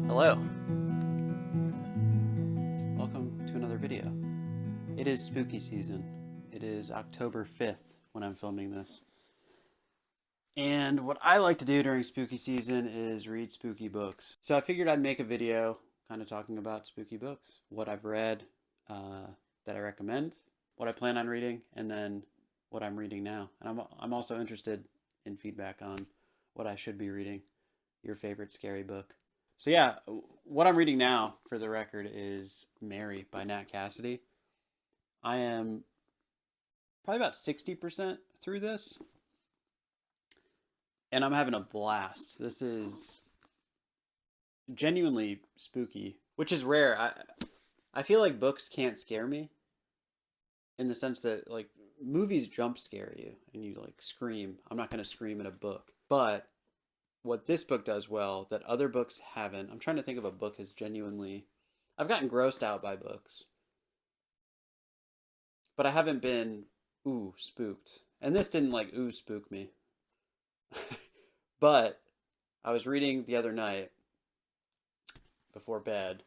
Hello. Welcome to another video. It is spooky season. It is October 5th when I'm filming this. And what I like to do during spooky season is read spooky books. So I figured I'd make a video kind of talking about spooky books, what I've read that I recommend, what I plan on reading, and then what I'm reading now. And I'm also interested in feedback on what I should be reading, your favorite scary book. So yeah, what I'm reading now, for the record, is Mary by Nat Cassidy. I am probably about 60% through this, and I'm having a blast. This is genuinely spooky, which is rare. I feel like books can't scare me in the sense that like movies jump scare you and you like scream. I'm not going to scream in a book, but what this book does well that other books haven't. I'm trying to think of a book as genuinely. I've gotten grossed out by books, but I haven't been ooh spooked. And this didn't like ooh spook me. But I was reading the other night before bed.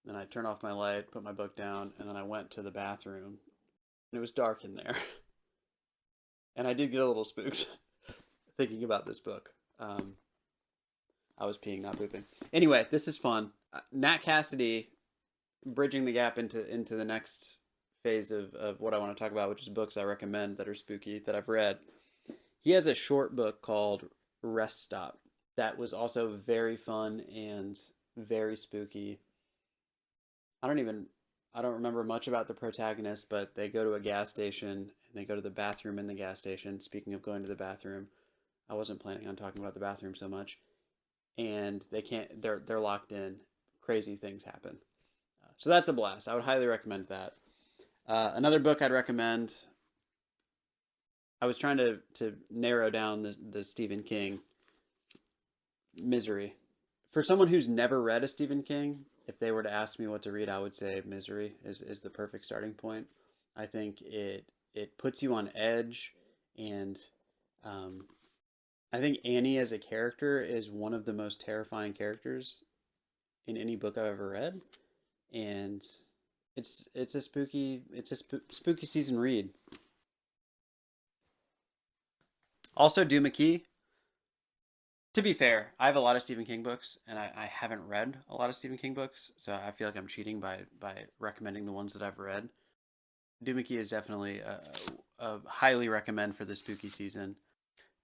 Then I turned off my light, put my book down, and then I went to the bathroom. And it was dark in there. And I did get a little spooked thinking about this book. I was peeing, not pooping. Anyway, this is fun. Nat Cassidy, bridging the gap into the next phase of what I want to talk about, which is books I recommend that are spooky that I've read. He has a short book called Rest Stop that was also very fun and very spooky. I don't remember much about the protagonist, but they go to a gas station and they go to the bathroom in the gas station. Speaking of going to the bathroom, I wasn't planning on talking about the bathroom so much. And they're locked in. Crazy things happen. So that's a blast. I would highly recommend that. Another book I'd recommend. I was trying to narrow down the Stephen King Misery. For someone who's never read a Stephen King, if they were to ask me what to read, I would say Misery is the perfect starting point. I think it puts you on edge, and um, I think Annie as a character is one of the most terrifying characters in any book I've ever read, and it's a spooky season read. Also, Duma McKee. To be fair, I have a lot of Stephen King books, and I haven't read a lot of Stephen King books, so I feel like I'm cheating by recommending the ones that I've read. Duma McKee is definitely a highly recommend for the spooky season.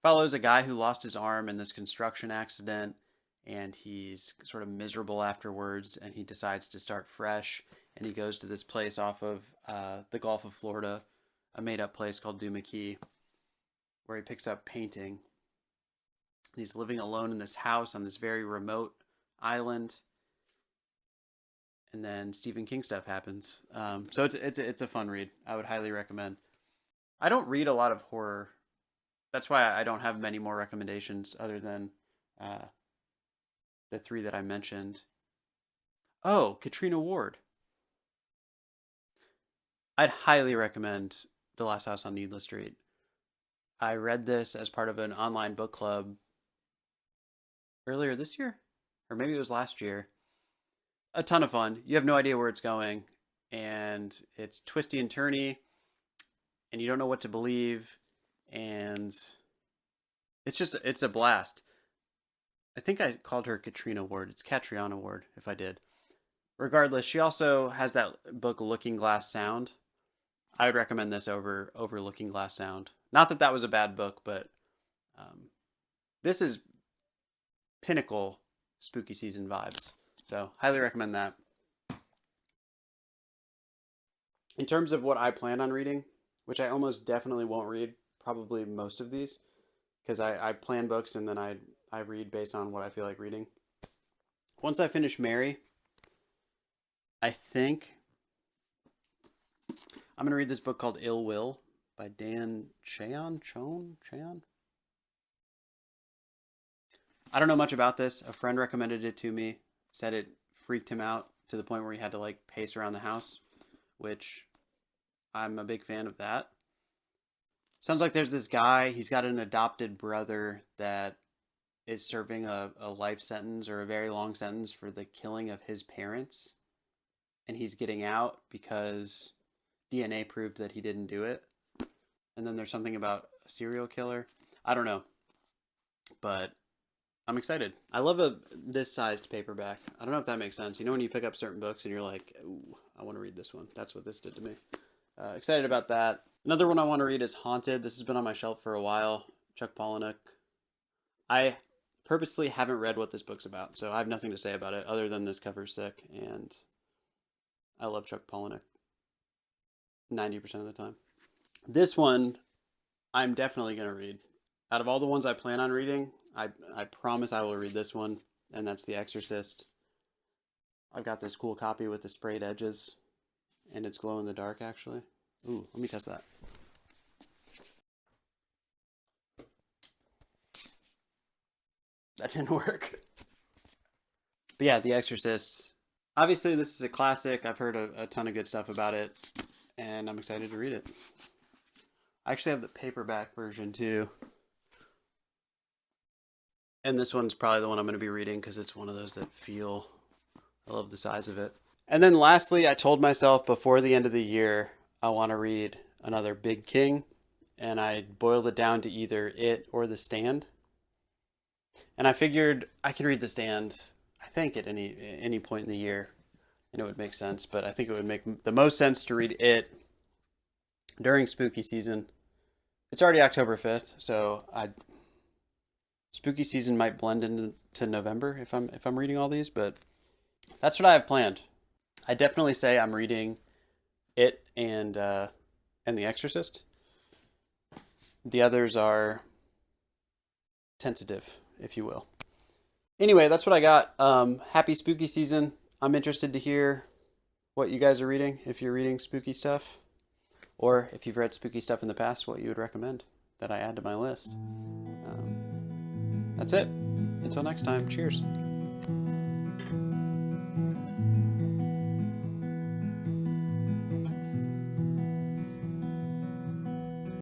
Follows a guy who lost his arm in this construction accident, and he's sort of miserable afterwards, and he decides to start fresh, and he goes to this place off of the Gulf of Florida, a made-up place called Duma McKee, where he picks up painting. He's living alone in this house on this very remote island, and then Stephen King stuff happens. So it's a fun read. I would highly recommend. I don't read a lot of horror. That's why I don't have many more recommendations other than uh, the three that I mentioned. Oh, Katrina Ward. I'd highly recommend The Last House on Needless Street. I read this as part of an online book club earlier this year, or maybe it was last year. A ton of fun. You have no idea where it's going, and it's twisty and turny, and you don't know what to believe, and it's a blast. I think I called her Katrina Ward. It's Catriona Ward, if I did. Regardless, she also has that book Looking Glass Sound. I would recommend this over Looking Glass Sound. Not that that was a bad book, but um, this is pinnacle spooky season vibes. So highly recommend that. In terms of what I plan on reading, which I almost definitely won't read, probably most of these, because I plan books and then I read based on what I feel like reading. Once I finish Mary, I think I'm going to read this book called Ill Will by Dan Chon. I don't know much about this. A friend recommended it to me, said it freaked him out to the point where he had to like pace around the house, which I'm a big fan of that. Sounds like there's this guy, he's got an adopted brother that is serving a life sentence or a very long sentence for the killing of his parents, and he's getting out because DNA proved that he didn't do it. And then there's something about a serial killer. I don't know, but I'm excited. I love this sized paperback. I don't know if that makes sense. You know, when you pick up certain books and you're like, ooh, I want to read this one. That's what this did to me. Excited about that. Another one I want to read is Haunted. This has been on my shelf for a while. Chuck Palahniuk. I purposely haven't read what this book's about, so I have nothing to say about it other than this cover's sick, and I love Chuck Palahniuk 90% of the time. This one, I'm definitely going to read. Out of all the ones I plan on reading, I promise I will read this one, and that's The Exorcist. I've got this cool copy with the sprayed edges, and it's glow in the dark, actually. Ooh, let me test that. That didn't work. But yeah, The Exorcist. Obviously, this is a classic. I've heard a ton of good stuff about it, and I'm excited to read it. I actually have the paperback version too. And this one's probably the one I'm going to be reading because it's one of those that feel, I love the size of it. And then lastly, I told myself before the end of the year, I want to read another Big King. And I boiled it down to either it or The Stand. And I figured I can read The Stand, I think, at any point in the year, and it would make sense. But I think it would make the most sense to read it during spooky season. It's already October 5th, so spooky season might blend into November if I'm reading all these, but that's what I have planned. I definitely say I'm reading it and The Exorcist. The others are tentative, if you will. Anyway, that's what I got. Happy spooky season. I'm interested to hear what you guys are reading, if you're reading spooky stuff, or if you've read spooky stuff in the past, what you would recommend that I add to my list. That's it. Until next time, cheers.